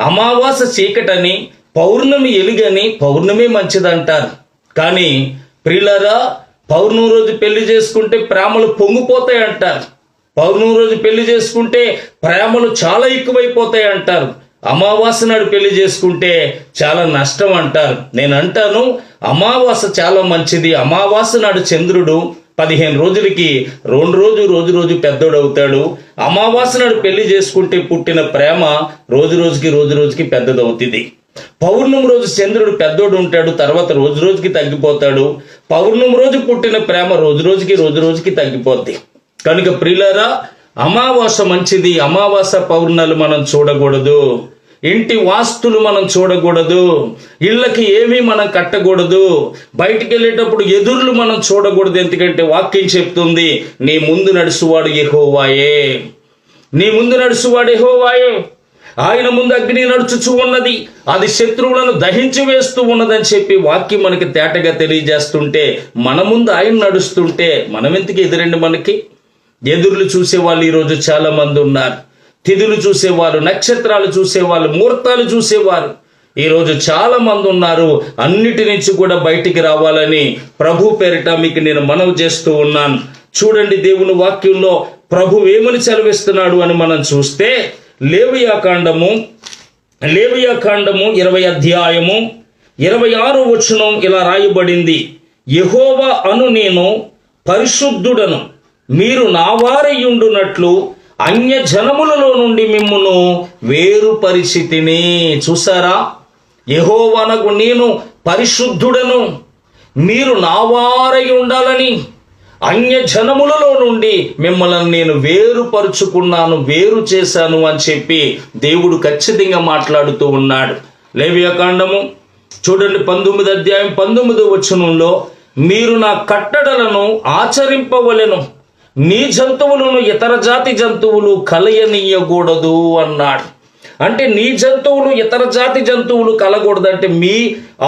అమావాస్య చీకటని, పౌర్ణమి ఎలుగని, పౌర్ణమి మంచిదంటారు. కానీ ప్రియులారా, పౌర్ణమి రోజు పెళ్లి చేసుకుంటే ప్రేమలు పొంగిపోతాయి అంటారు. పౌర్ణమి రోజు పెళ్లి చేసుకుంటే ప్రేమలు చాలా ఎక్కువైపోతాయి అంటారు. అమావాస్య నాడు పెళ్లి చేసుకుంటే చాలా నష్టం అంటారు. నేను అంటాను, అమావాస్య చాలా మంచిది. అమావాస్య నాడు చంద్రుడు 15 రోజులకి రోజు పెద్దోడవుతాడు. అమావాస్య నాడు పెళ్లి చేసుకుంటే పుట్టిన ప్రేమ రోజుకి పెద్దదవుతుంది. పౌర్ణమి రోజు చంద్రుడు పెద్దోడు ఉంటాడు, తర్వాత రోజుకి తగ్గిపోతాడు. పౌర్ణమి రోజు పుట్టిన ప్రేమ రోజుకి తగ్గిపోద్ది. కనుక ప్రియులారా, అమావాస్య మంచిది. అమావాస్య పౌర్ణాలు మనం చూడకూడదు. ఇంటి వాస్తులు మనం చూడకూడదు. ఇళ్ళకి ఏమీ మనం కట్టకూడదు. బయటికి వెళ్ళేటప్పుడు ఎదుర్లు మనం చూడకూడదు. ఎందుకంటే వాక్యం చెప్తుంది, నీ ముందు నడుచువాడు యెహోవాయే, నీ ముందు నడుచువాడు యెహోవాయే. ఆయన ముందు అగ్ని నడుచుచూ ఉన్నది, అది శత్రువులను దహించి వేస్తూ ఉన్నదని చెప్పి వాక్యం మనకి తేటగా తెలియజేస్తుంటే, మన ముందు ఆయన నడుస్తుంటే మనం ఎందుకు ఎదురండి? మనకి ఎదురులు చూసేవాళ్ళు ఈరోజు చాలా మంది ఉన్నారు. తిథులు చూసేవారు, నక్షత్రాలు చూసేవాళ్ళు, ముహూర్తాలు చూసేవారు ఈరోజు చాలా మంది ఉన్నారు. అన్నిటి నుంచి కూడా బయటికి రావాలని ప్రభు పేరిట మీకు నేను మనవి చేస్తూ ఉన్నాను. చూడండి, దేవుని వాక్యంలో ప్రభు ఏమని సెలవిస్తున్నాడు అని మనం చూస్తే, లేవియాకాండము 20 అధ్యాయము 26 వచనం ఇలా రాయబడింది. యెహోవా అను నేను పరిశుద్ధుడను, మీరు నా వారయుండునట్లు అన్య జనములలో నుండి మిమ్మును వేరుపరిచితిని. చూసారా, యెహోవానగు నేను పరిశుద్ధుడను, మీరు నా వారై ఉండాలని అన్య జనములలో నుండి మిమ్మల్ని నేను వేరుపరుచుకున్నాను, వేరు చేశాను అని చెప్పి దేవుడు ఖచ్చితంగా మాట్లాడుతూ ఉన్నాడు. లేవియాకాండము చూడండి 19 అధ్యాయం 19 వచనంలో, మీరు నా కట్టడలను ఆచరింపవలెను, నీ జంతువులను ఇతర జాతి జంతువులు కలయనీయకూడదు అన్నాడు. అంటే నీ జంతువులు ఇతర జాతి జంతువులు కలగకూడదంటే, మీ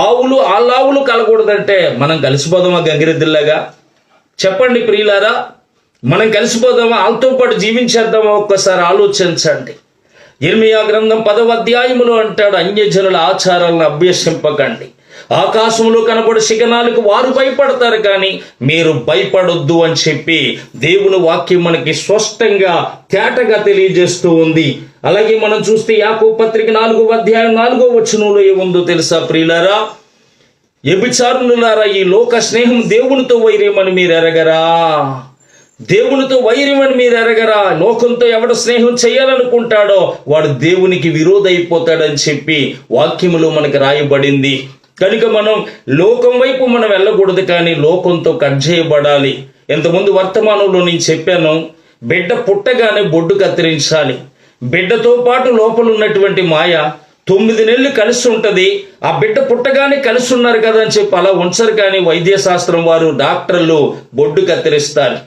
ఆవులు ఆవులు కలగకూడదంటే మనం కలిసిపోదామా గంగిరెద్దుల్లాగా? చెప్పండి ప్రియులారా, మనం కలిసిపోదామా? వాళ్ళతో పాటు జీవించేద్దామా? ఒక్కసారి ఆలోచించండి. ఇర్మియా గ్రంథం 10వ అధ్యాయములో అంటాడు, అన్యజనుల ఆచారాలను అభ్యసింపకండి. ఆకాశంలో కనబడే శిఖనాలకు వారు భయపడతారు, కానీ మీరు భయపడొద్దు అని చెప్పి దేవుని వాక్యం మనకి స్పష్టంగా తేటగా తెలియజేస్తూ ఉంది. అలాగే మనం చూస్తే యాకోబు పత్రిక 4వ అధ్యాయం 4వ వచనంలో ఏముందో తెలుసా ప్రియులారా? వ్యభిచారులారా, ఈ లోక స్నేహం దేవునితో వైర్యమని మీరు ఎరగరా? దేవునితో వైర్యమని మీరు ఎరగరా? లోకంతో ఎవడు స్నేహం చేయాలనుకుంటాడో వాడు దేవునికి విరోధైపోతాడని చెప్పి వాక్యములో మనకు రాయబడింది. కనుక మనం లోకం వైపు మనం వెళ్ళకూడదు, కానీ లోకంతో కట్ చేయబడాలి. ఇంతకుముందు వర్తమానంలో నేను చెప్పాను, బిడ్డ పుట్టగానే బొడ్డు కత్తిరించాలి. బిడ్డతో పాటు లోపల ఉన్నటువంటి మాయ 9 నెలలు కలిసి ఉంటుంది. ఆ బిడ్డ పుట్టగానే కలిసి ఉన్నారు కదా అని చెప్పి అలా ఉంచరు, కానీ వైద్యశాస్త్రం వారు, డాక్టర్లు బొడ్డు కత్తిరిస్తారు.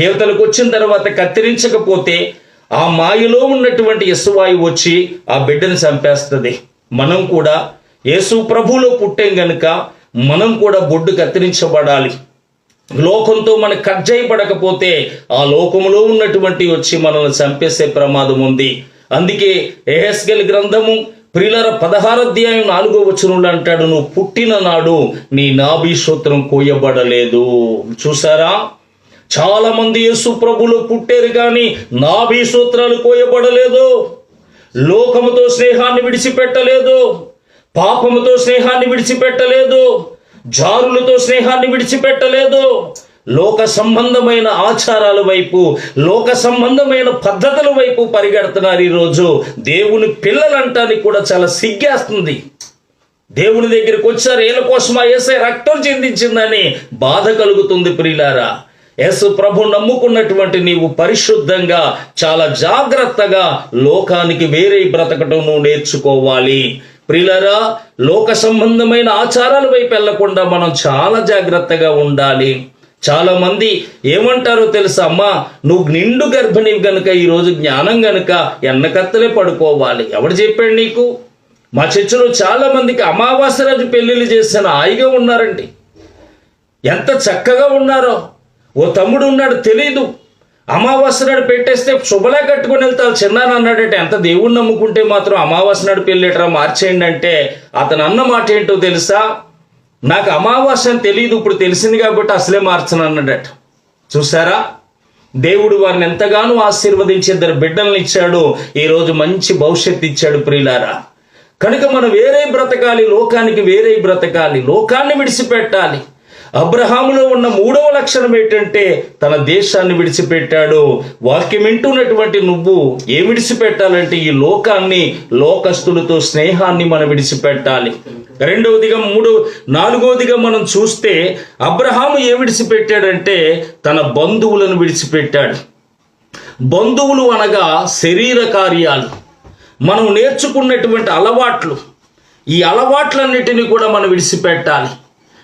దేవతలకు వచ్చిన తర్వాత కత్తిరించకపోతే ఆ మాయలో ఉన్నటువంటి యెషువాయు వచ్చి ఆ బిడ్డను చంపేస్తుంది. మనం కూడా యేసు ప్రభువులో పుట్టాం గనుక మనం కూడా బొడ్డు కత్తిరించబడాలి. లోకంతో మనం కట్ చేయబడకపోతే ఆ లోకములో ఉన్నటువంటి వచ్చి మనల్ని చంపేసే ప్రమాదం ఉంది. అందుకే యెహెజ్కేలు గ్రంథము ప్రియులారా 16వ అధ్యాయం 4వ వచనంలో అంటాడు, నువ్వు పుట్టిన నాడు నీ నాభి సూత్రం కోయబడలేదు. చూసారా, చాలా మంది యేసు ప్రభువులో పుట్టారు, కానీ నాభి సూత్రాలు కోయబడలేదు. లోకముతో స్నేహాన్ని విడిచిపెట్టలేదు, పాపముతో స్నేహాన్ని విడిచిపెట్టలేదు, జారులతో స్నేహాన్ని విడిచిపెట్టలేదు. లోక సంబంధమైన ఆచారాల వైపు, లోక సంబంధమైన పద్ధతుల వైపు పరిగెడుతున్నారు. ఈరోజు దేవుని పిల్లలంటానికి కూడా చాలా సిగ్గేస్తుంది. దేవుని దగ్గరికి వచ్చారు, వీళ్ళ కోసం ఆ యేసయ్య రక్తం చెందించిందని బాధ కలుగుతుంది ప్రియులారా. యేసు ప్రభు నమ్ముకున్నటువంటి నీవు పరిశుద్ధంగా చాలా జాగ్రత్తగా లోకానికి వేరే బ్రతకటం నువ్వు నేర్చుకోవాలి ప్రియులారా. లోక సంబంధమైన ఆచారాల వైపు వెళ్లకుండా మనం చాలా జాగ్రత్తగా ఉండాలి. చాలా మంది ఏమంటారో తెలుసా, అమ్మా నువ్వు నిండు గర్భిణి గనుక ఈరోజు జ్ఞానం గనుక ఎన్నకత్తలే పడుకోవాలి. ఎవడు చెప్పాడు నీకు? మా చర్చిలో చాలా మందికి అమావాస్య రోజు పెళ్లిళ్ళు చేసిన హాయిగా ఉన్నారండి, ఎంత చక్కగా ఉన్నారో. ఓ తమ్ముడు ఉన్నాడు, తెలీదు, అమావాస్య నాడు పెట్టేస్తే శుభలే కట్టుకొని వెళ్తావు చిన్నాను అన్నాడంటే, ఎంత దేవుణ్ణి నమ్ముకుంటే మాత్రం అమావాస్య నాడు పెళ్ళేట్రా మార్చేయండి అంటే అతను అన్న మాట ఏంటో తెలుసా, నాకు అమావాస్య అని తెలియదు, ఇప్పుడు తెలిసింది కాబట్టి అసలే మార్చను అన్నాడట. చూసారా, దేవుడు వారిని ఎంతగానో ఆశీర్వదించి 2 బిడ్డలను ఇచ్చాడు, ఈరోజు మంచి భవిష్యత్తు ఇచ్చాడు ప్రియులారా. కనుక మనం వేరే బ్రతకాలి, లోకానికి వేరే బ్రతకాలి, లోకాన్ని విడిచిపెట్టాలి. అబ్రహాములో ఉన్న 3వ లక్షణం ఏంటంటే తన దేశాన్ని విడిచిపెట్టాడు. వాక్యం వింటున్నటువంటి నువ్వు ఏం విడిచిపెట్టాలంటే ఈ లోకాన్ని, లోకస్తులతో స్నేహాన్ని మనం విడిచిపెట్టాలి. 4వదిగా మనం చూస్తే అబ్రహాము ఏం విడిచిపెట్టాడంటే తన బంధువులను విడిచిపెట్టాడు. బంధువులు అనగా శరీర కార్యాలు, మనం నేర్చుకున్నటువంటి అలవాట్లు, ఈ అలవాట్లన్నిటినీ కూడా మనం విడిచిపెట్టాలి.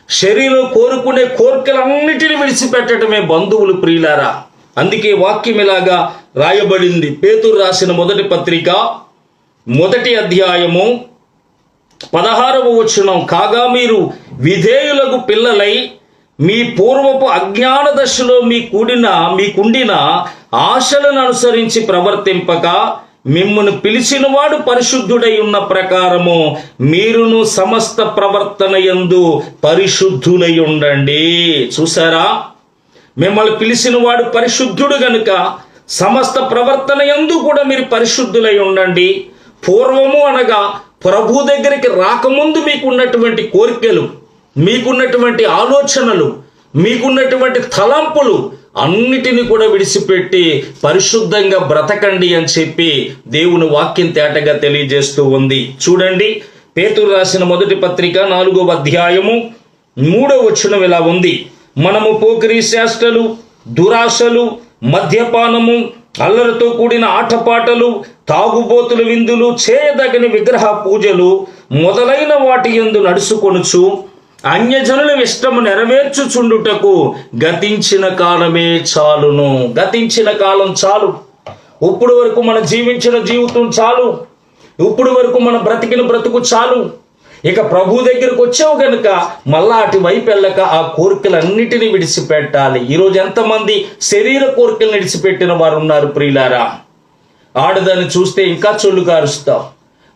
శరీరం కోరుకునే కోరికలన్నిటిని విడిచిపెట్టడమే బంధువులు ప్రియులారా. అందుకే వాక్యం ఇలాగా రాయబడింది. పేతురు రాసిన మొదటి పత్రిక 1వ అధ్యాయము 16వ వచనం, కాగా మీరు విధేయులకు పిల్లలై మీ పూర్వపు అజ్ఞాన దశలో మీకుండిన ఆశలను అనుసరించి ప్రవర్తింపక మిమ్మును పిలిచినవాడు పరిశుద్ధుడై ఉన్న ప్రకారము మీరును సమస్త ప్రవర్తన యందు పరిశుద్ధులై ఉండండి. చూసారా, మిమ్మల్ని పిలిచినవాడు పరిశుద్ధుడు గనుక సమస్త ప్రవర్తన యందు కూడా మీరు పరిశుద్ధులై ఉండండి. పూర్వము అనగా ప్రభు దగ్గరికి రాకముందు మీకున్నటువంటి కోరికలు, మీకున్నటువంటి ఆలోచనలు, మీకున్నటువంటి తలంపులు అన్నిటిని కూడా విడిచిపెట్టి పరిశుద్ధంగా బ్రతకండి అని చెప్పి దేవుని వాక్యం తేటగా తెలియజేస్తూ ఉంది. చూడండి, పేతురు రాసిన మొదటి పత్రిక 4వ అధ్యాయము 3వ వచనం ఇలా ఉంది, మనము పోకిరీ చేష్టలు, దురాశలు, మద్యపానము, అల్లరితో కూడిన ఆటపాటలు, తాగుబోతుల విందులు, చేయదగని విగ్రహ పూజలు మొదలైన వాటి యందు నడుచుకొనుచు అన్యజనుల ఇష్టము నెరవేర్చుచుండుటకు గతించిన కాలమే చాలును. గతించిన కాలం చాలు. ఇప్పుడు వరకు మనం జీవించిన జీవితం చాలు. ఇప్పుడు వరకు మనం బ్రతికిన బ్రతుకు చాలు. ఇక ప్రభు దగ్గరకు వచ్చావు గనుక మళ్ళా అటువైపు వెళ్ళక ఆ కోరికలన్నిటినీ విడిచిపెట్టాలి. ఈరోజు ఎంతమంది శరీర కోరికలను విడిచిపెట్టిన వారు ఉన్నారు ప్రియులారా. ఆడదాన్ని చూస్తే ఇంకా చొల్లు కారుస్తావు,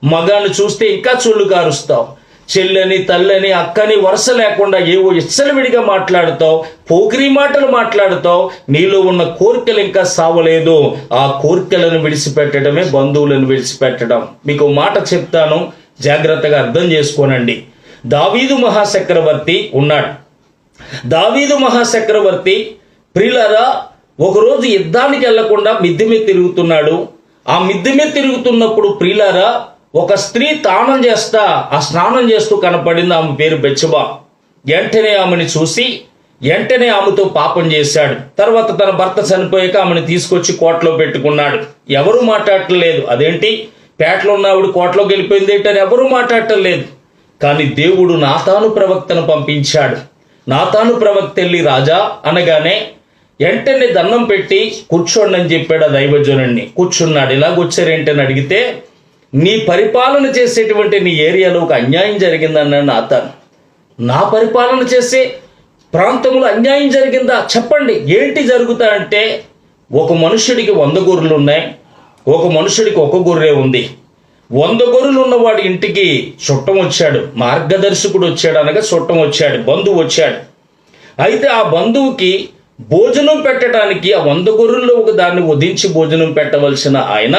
మగాన్ని చూస్తే ఇంకా చొల్లు కారుస్తావు, చెల్లని, తల్లని, అక్కని వరుస లేకుండా ఏవో ఇచ్చలవిడిగా మాట్లాడుతావు, పోకిరీ మాటలు మాట్లాడుతావు. నీలో ఉన్న కోరికలు ఇంకా సావలేదు. ఆ కోరికలను విడిచిపెట్టడమే బంధువులను విడిచిపెట్టడం. మీకు మాట చెప్తాను, జాగ్రత్తగా అర్థం చేసుకోనండి. దావీదు మహాచక్రవర్తి ఉన్నాడు. దావీదు మహాచక్రవర్తి ప్రియులారా ఒకరోజు యుద్ధానికి వెళ్లకుండా మిద్దె మీద తిరుగుతున్నాడు. ఆ మిద్దె మీద తిరుగుతున్నప్పుడు ప్రియులారా ఒక స్త్రీ స్నానం చేస్తూ కనపడింది. ఆమె పేరు బెత్షెబా. వెంటనే ఆమెను చూసి వెంటనే ఆమెతో పాపం చేశాడు. తర్వాత తన భర్త చనిపోయాక ఆమెను తీసుకొచ్చి కోటలో పెట్టుకున్నాడు. ఎవరూ మాట్లాడటలేదు. అదేంటి పేటలో ఉన్నవాడు కోటలోకి వెళ్ళిపోయింది ఏంటని ఎవరూ మాట్లాడటం లేదు. కానీ దేవుడు నాతాను ప్రవక్తను పంపించాడు. నాతాను ప్రవక్త వెళ్ళి రాజా అనగానే వెంటనే దండం పెట్టి కూర్చోండి అని చెప్పాడు ఆ దైవజనుడిని. కూర్చున్నాడు. ఇలాగొచ్చారేంటని అడిగితే, నీ పరిపాలన చేసేటువంటి నీ ఏరియాలో ఒక అన్యాయం జరిగిందన్నాడు నాతాను. నా పరిపాలన చేసే ప్రాంతంలో అన్యాయం జరిగిందా? చెప్పండి, ఏంటి జరుగుతా అంటే, ఒక మనుషుడికి 100 గొర్రెలు ఉన్నాయి, ఒక మనుషుడికి 1 గొర్రె ఉంది. 100 గొర్రెలు ఉన్నవాడి ఇంటికి చుట్టం వచ్చాడు, మార్గదర్శకుడు వచ్చాడు, అనగా చుట్టం వచ్చాడు, బంధువు వచ్చాడు. అయితే ఆ బంధువుకి భోజనం పెట్టడానికి ఆ 100 గొర్రెల్లో ఒక దాన్ని వధించి భోజనం పెట్టవలసిన ఆయన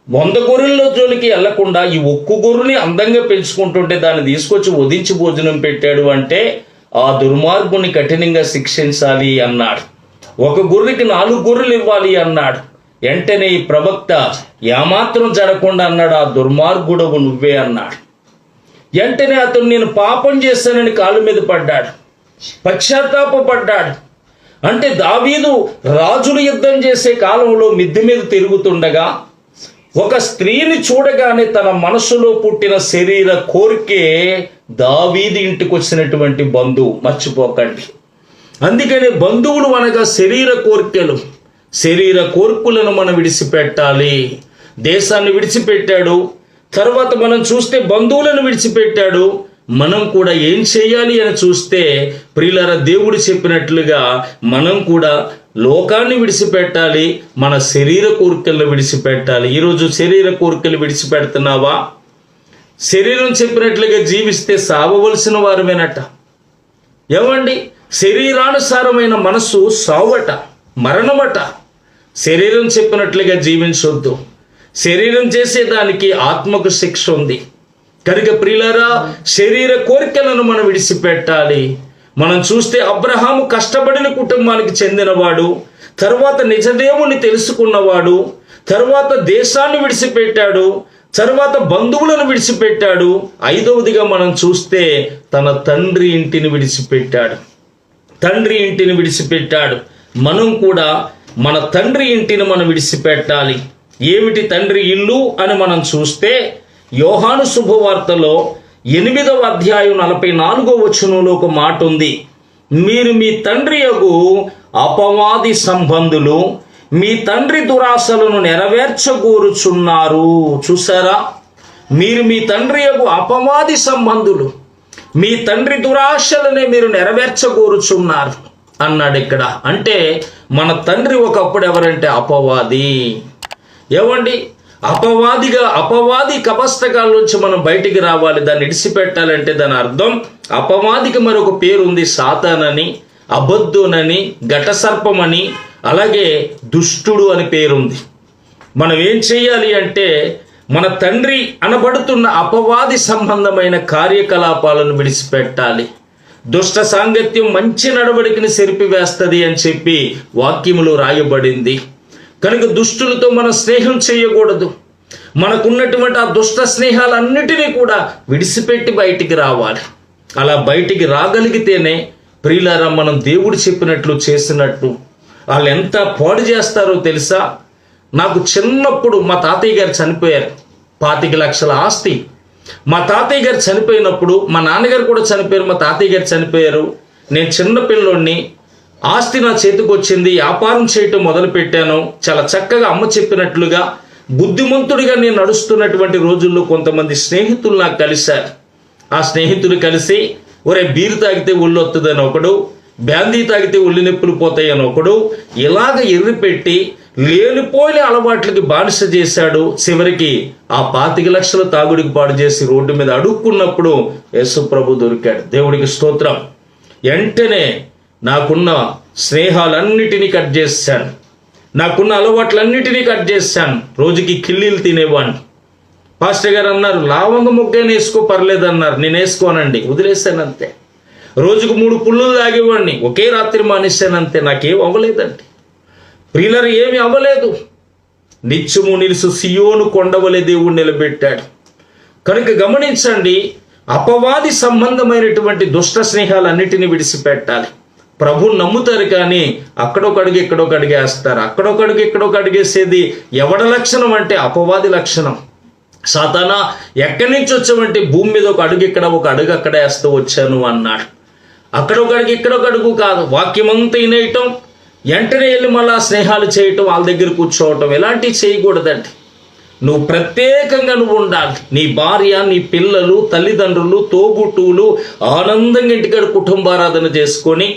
100 గొర్రెల్లో జోలికి వెళ్లకుండా ఈ 1 గొర్రెని అందంగా పెంచుకుంటుంటే దాన్ని తీసుకొచ్చి వధించి భోజనం పెట్టాడు అంటే ఆ దుర్మార్గుని కఠినంగా శిక్షించాలి అన్నాడు. 1 గొర్రెకి 4 గొర్రెలు ఇవ్వాలి అన్నాడు. వెంటనే ఈ ప్రవక్త ఏమాత్రం జరగకుండా అన్నాడు, ఆ దుర్మార్గుడవు నువ్వే అన్నాడు. వెంటనే అతను నేను పాపం చేశానని కాళ్ళ మీద పడ్డాడు, పశ్చాత్తాపడ్డాడు. అంటే దావీదు రాజులు యుద్ధం చేసే కాలంలో మిద్దె మీద తిరుగుతుండగా ఒక స్త్రీని చూడగానే తన మనసులో పుట్టిన శరీర కోరికే దావీదు ఇంటికి వచ్చినటువంటి బంధువు, మర్చిపోకండి. అందుకనే బంధువులు అనగా శరీర కోరికలు, శరీర కోర్పులను మనం విడిచిపెట్టాలి. దేశాన్ని విడిచిపెట్టాడు, తర్వాత మనం చూస్తే బంధువులను విడిచిపెట్టాడు. మనం కూడా ఏం చేయాలి అని చూస్తే ప్రియులారా, దేవుడు చెప్పినట్లుగా మనం కూడా లోకాన్ని విడిచిపెట్టాలి, మన శరీర కోరికలను విడిచిపెట్టాలి. ఈరోజు శరీర కోరికలు విడిచిపెడుతున్నావా? శరీరం చెప్పినట్లుగా జీవిస్తే సావవలసిన వారమేనట. ఏమండి, శరీరానుసారమైన మనసు సావట, మరణమట. శరీరం చెప్పినట్లుగా జీవించొద్దు. శరీరం చేసేదానికి ఆత్మకు శిక్ష ఉంది. కనుక ప్రియులారా, శరీర కోరికలను మనం విడిచిపెట్టాలి. మనం చూస్తే అబ్రహాము కష్టపడిన కుటుంబానికి చెందినవాడు, తర్వాత నిజదేవుని తెలుసుకున్నవాడు, తర్వాత దేశాన్ని విడిచిపెట్టాడు, తర్వాత బంధువులను విడిచిపెట్టాడు. ఐదవదిగా మనం చూస్తే తన తండ్రి ఇంటిని విడిచిపెట్టాడు. తండ్రి ఇంటిని విడిచిపెట్టాడు. మనం కూడా మన తండ్రి ఇంటిని మనం విడిచిపెట్టాలి. ఏమిటి తండ్రి ఇల్లు అని మనం చూస్తే యోహాను శుభవార్తలో 8వ అధ్యాయం 44వ వచనంలో ఒక మాట ఉంది. మీరు మీ తండ్రి యగు అపవాది సంబంధులు, మీ తండ్రి దురాశలను నెరవేర్చగోరుచున్నారు. చూసారా, మీరు మీ తండ్రి యగు అపవాది సంబంధులు, మీ తండ్రి దురాశలనే మీరు నెరవేర్చగోరుచున్నారు అన్నాడు ఇక్కడ. అంటే మన తండ్రి ఒకప్పుడు ఎవరంటే అపవాది. ఏమండి, అపవాది కపస్తకాల్లోంచి మనం బయటికి రావాలి, దాన్ని విడిచిపెట్టాలంటే దాని అర్థం, అపవాదికి మరొక పేరు ఉంది, సాతానని, అబద్ధునని, ఘటసర్పమని, అలాగే దుష్టుడు అని పేరుంది. మనం ఏం చేయాలి అంటే మన తండ్రి అనబడుతున్న అపవాది సంబంధమైన కార్యకలాపాలను విడిచిపెట్టాలి. దుష్ట సాంగత్యం మంచి నడవడికని చెరిపివేస్తుంది అని చెప్పి వాక్యములో రాయబడింది. కనుక దుష్టులతో మనం స్నేహం చేయకూడదు. మనకున్నటువంటి ఆ దుష్ట స్నేహాలన్నిటినీ కూడా విడిచిపెట్టి బయటికి రావాలి. అలా బయటికి రాగలిగితేనే ప్రియులారా, మనం దేవుడు చెప్పినట్లు చేసినట్టు. వాళ్ళు ఎంత పాడు చేస్తారో తెలుసా? నాకు చిన్నప్పుడు మా తాతయ్య గారు చనిపోయారు, 25 లక్షల ఆస్తి. మా తాతయ్య గారు చనిపోయినప్పుడు మా నాన్నగారు కూడా చనిపోయారు, మా తాతయ్య గారు చనిపోయారు. నేను చిన్న పిల్లోడిని, ఆస్తి నా చేతికి వచ్చింది, వ్యాపారం చేయటం మొదలు పెట్టాను. చాలా చక్కగా అమ్మ చెప్పినట్లుగా బుద్ధిమంతుడిగా నేను నడుస్తున్నటువంటి రోజుల్లో కొంతమంది స్నేహితులు నాకు కలిశారు. ఆ స్నేహితులు కలిసి, ఒరే బీరు తాగితే ఒళ్ళు వస్తుందని ఒకడు, బ్యాందీ తాగితే ఒళ్ళు నొప్పులు పోతాయని ఒకడు, ఇలాగ ఎర్రి పెట్టి లేనిపోయిన అలవాట్లకి బానిస చేశాడు. చివరికి ఆ 25 లక్షల తాగుడికి పాడు చేసి రోడ్డు మీద అడుక్కున్నప్పుడు యేసు ప్రభు దొరికాడు. దేవుడికి స్తోత్రం. వెంటనే నాకున్న స్నేహాలన్నిటినీ కట్ చేశాను, నాకున్న అలవాట్లన్నిటినీ కట్ చేశాను. రోజుకి కిల్లీలు తినేవాడిని. పాస్టర్ గారు అన్నారు, లావంగ మొగ్గైనా వేసుకో పర్లేదన్నారు. నేను వేసుకోనండి, వదిలేశాను అంతే. రోజుకు 3 పుల్లులు తాగేవాడిని, ఒకే రాత్రి మానేశాను అంతే. నాకేం అవ్వలేదండి ప్రియులరు, ఏమి అవ్వలేదు. నిత్యము నిలుసు సియోను కొండవలే దేవుడు నిలబెట్టాడు. కనుక గమనించండి, అపవాది సంబంధమైనటువంటి దుష్ట స్నేహాలన్నిటినీ విడిచిపెట్టాలి. ప్రభువు నమ్ముతారు కానీ అక్కడొకడుగు ఇక్కడొకడుగు వేస్తారు. అక్కడొకడుగు ఇక్కడొక అడిగేసేది ఎవడ లక్షణం అంటే అపవాది లక్షణం. సాతానా, ఎక్కడి నుంచి వచ్చామంటే భూమి మీద ఒక అడుగు ఇక్కడ, ఒక అడుగు అక్కడ వేస్తూ వచ్చాను అన్నాడు. అక్కడొకడుగు ఇక్కడొకడుగు కాదు, వాక్యమంతా వినేయటం, వెంటనే వెళ్ళి మళ్ళా స్నేహాలు చేయటం, వాళ్ళ దగ్గర కూర్చోవటం, ఇలాంటివి చేయకూడదండి. నువ్వు ప్రత్యేకంగా నువ్వు ఉండాలి. నీ భార్య, నీ పిల్లలు, తల్లిదండ్రులు, తోబుట్టువులు ఆనందంగా ఇంటికాడ కుటుంబారాధన చేసుకొని,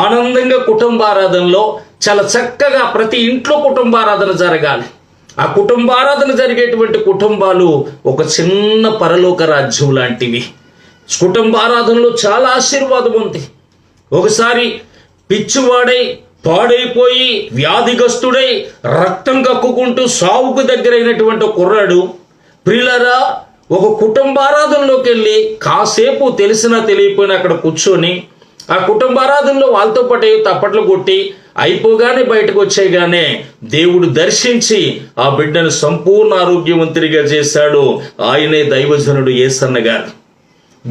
ఆనందంగా కుటుంబారాధనలో చాలా చక్కగా ప్రతి ఇంట్లో కుటుంబారాధన జరగాలి. ఆ కుటుంబారాధన జరిగేటువంటి కుటుంబాలు ఒక చిన్న పరలోక రాజ్యం లాంటివి. కుటుంబారాధనలో చాలా ఆశీర్వాదం ఉంది. ఒకసారి పిచ్చివాడై పాడైపోయి వ్యాధిగ్రస్తుడై రక్తం కక్కుకుంటూ సావుకు దగ్గరైనటువంటి కుర్రాడు ప్రియులారా ఒక కుటుంబారాధనలోకి వెళ్ళి కాసేపు తెలిసినా తెలియపోయినా అక్కడ కూర్చొని ఆ కుటుంబారాధనలో వాళ్ళతో పాటు తప్పట్లు కొట్టి అయిపోగానే బయటకు వచ్చేగానే దేవుడు దర్శించి ఆ బిడ్డను సంపూర్ణ ఆరోగ్యవంతుడిగా చేశాడు. ఆయనే దైవజనుడు యేసన్న గారు.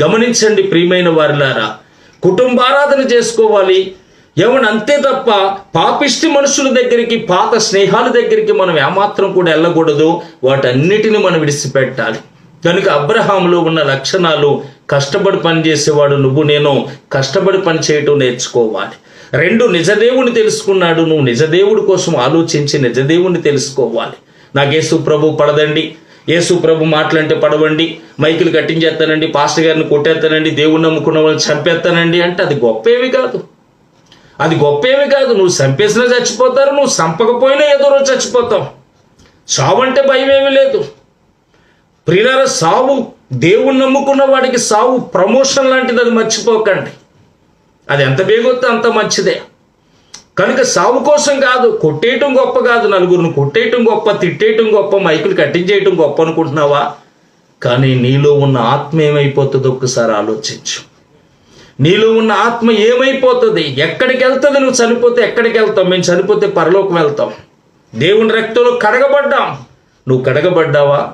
గమనించండి ప్రియమైన వారిలారా, కుటుంబారాధన చేసుకోవాలి. ఏమన్నా అంతే తప్ప పాపిష్టి మనుషుల దగ్గరికి, పాత స్నేహాల దగ్గరికి మనం ఏమాత్రం కూడా వెళ్ళకూడదు. వాటన్నిటిని మనం విడిచిపెట్టాలి. కనుక అబ్రహాములో ఉన్న లక్షణాలు, కష్టపడి పనిచేసేవాడు నువ్వు నేను కష్టపడి పని చేయటం నేర్చుకోవాలి. 2, నిజదేవుని తెలుసుకున్నాడు. నువ్వు నిజదేవుడి కోసం ఆలోచించి నిజదేవుని తెలుసుకోవాలి. నాకు యేసు ప్రభు పడదండి, యేసు ప్రభు మాటలంటే పడవండి, మైకులు కట్టించేస్తానండి, పాస్టర్ గారిని కొట్టేస్తానండి, దేవుని నమ్ముకున్న వాళ్ళని చంపేస్తానండి అంటే అది గొప్పేమి కాదు. అది గొప్పేమి కాదు. నువ్వు చంపేసినా చచ్చిపోతారు, నువ్వు చంపకపోయినా ఏదో రోజు చచ్చిపోతావు. సావు అంటే భయం ఏమీ లేదు. ప్రియులారా, సావు దేవుని నమ్ముకున్న వాడికి సావు ప్రమోషన్ లాంటిది, అది మర్చిపోకండి. అది ఎంత బేగొస్తే అంత మంచిదే. కనుక సావు కోసం కాదు, కొట్టేయటం గొప్ప కాదు, నలుగురిని కొట్టేయటం గొప్ప, తిట్టేయటం గొప్ప, మైకులు కట్టించేయటం గొప్ప అనుకుంటున్నావా? కానీ నీలో ఉన్న ఆత్మ ఏమైపోతుందో ఒక్కసారి ఆలోచించు. నీలో ఉన్న ఆత్మ ఏమైపోతుంది? ఎక్కడికి వెళ్తుంది? నువ్వు చనిపోతే ఎక్కడికి వెళ్తావు? మేము చనిపోతే పరలోకం వెళ్తాం. దేవుని రక్తంలో కడగబడ్డాం. నువ్వు కడగబడ్డావా?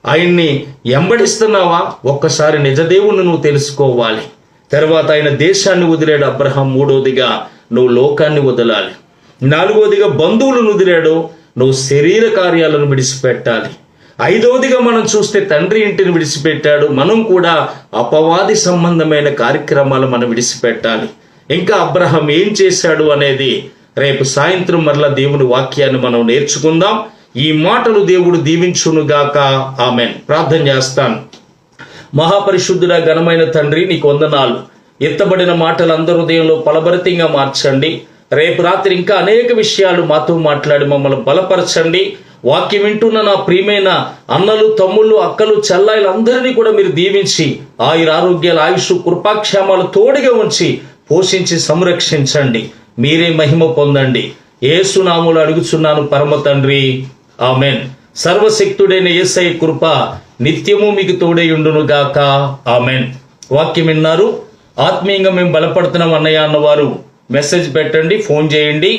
ఆయన్ని ఎంబడిస్తున్నావా? ఒక్కసారి నిజదేవుని నువ్వు తెలుసుకోవాలి. తర్వాత ఆయన దేశాన్ని వదిలాడు అబ్రహాం. 3వదిగా నువ్వు లోకాన్ని వదలాలి. 4వదిగా బంధువులను వదిలాడు. నువ్వు శరీర కార్యాలను విడిచిపెట్టాలి. 5వదిగా మనం చూస్తే తండ్రి ఇంటిని విడిచిపెట్టాడు. మనం కూడా అపవాది సంబంధమైన కార్యక్రమాలు మనం విడిచిపెట్టాలి. ఇంకా అబ్రహాం ఏం చేశాడు అనేది రేపు సాయంత్రం మరలా దేవుని వాక్యాన్ని మనం నేర్చుకుందాం. ఈ మాటలు దేవుడు దీవించునుగాక. ఆమెన్. ప్రార్థన చేస్తాను. మహాపరిశుద్ధుడ, ఘనమైన తండ్రి, నీకు వందనాలు. ఎత్తబడిన మాటలు అందరి హృదయంలో ఫలభరితంగా మార్చండి. రేపు రాత్రి ఇంకా అనేక విషయాలు మాతో మాట్లాడి మమ్మల్ని బలపరచండి. వాక్యం వింటున్న నా ప్రియమైన అన్నలు, తమ్ముళ్ళు, అక్కలు, చెల్లాయిలు అందరినీ కూడా మీరు దీవించి ఆయురారోగ్యాల, ఆయుష్, కృపాక్షేమాలు తోడుగా ఉంచి పోషించి సంరక్షించండి. మీరే మహిమ పొందండి. యేసు నామములో అడుగుచున్నాను పరమ తండ్రి. ఆమెన్. సర్వశక్తుడైన యేసయ్య కృప నిత్యము మీకు తోడై ఉండును గాక. ఆమెన్. వాక్యం విన్నారు. ఆత్మీయంగా మేము బలపడుతున్నాం అన్నయ్య అన్నవారు మెసేజ్ పెట్టండి, ఫోన్ చేయండి.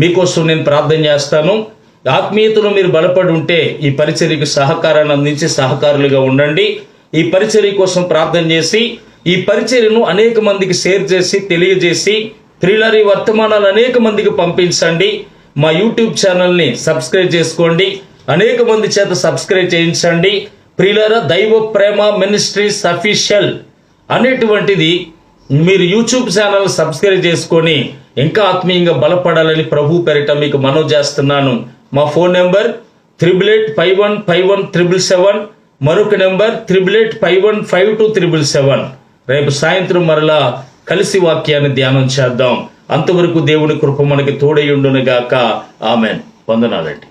మీకోసం నేను ప్రార్థన చేస్తాను. ఆత్మీయతలో మీరు బలపడి ఉంటే ఈ పరిచర్యకు సహకారాన్ని అందించి సహకారులుగా ఉండండి. ఈ పరిచర్య కోసం ప్రార్థన చేసి ఈ పరిచర్యను అనేక మందికి షేర్ చేసి తెలియజేసి ప్రియులారా, ఈ వర్తమానాలు అనేక మందికి పంపించండి. మా యూట్యూబ్ ఛానల్ని సబ్స్క్రైబ్ చేసుకోండి. అనేక మంది చేత సబ్స్క్రైబ్ చేయించండి. ప్రియులారా, దైవ ప్రేమ మినిస్ట్రీస్ అఫీషియల్ అనేటువంటిది మీరు యూట్యూబ్ ఛానల్ సబ్స్క్రైబ్ చేసుకొని ఇంకా ఆత్మీయంగా బలపడాలని ప్రభు పేరిట మీకు మనవి చేస్తున్నాను. మా ఫోన్ నెంబర్ 8851517777, మరొక నెంబర్ 88515277. రేపు సాయంత్రం మరలా కలిసి వాక్యాన్ని ధ్యానం చేద్దాం. అంతవరకు దేవుని కృప మనకి తోడై ఉండును గాక. ఆమెన్. వందనాలండి.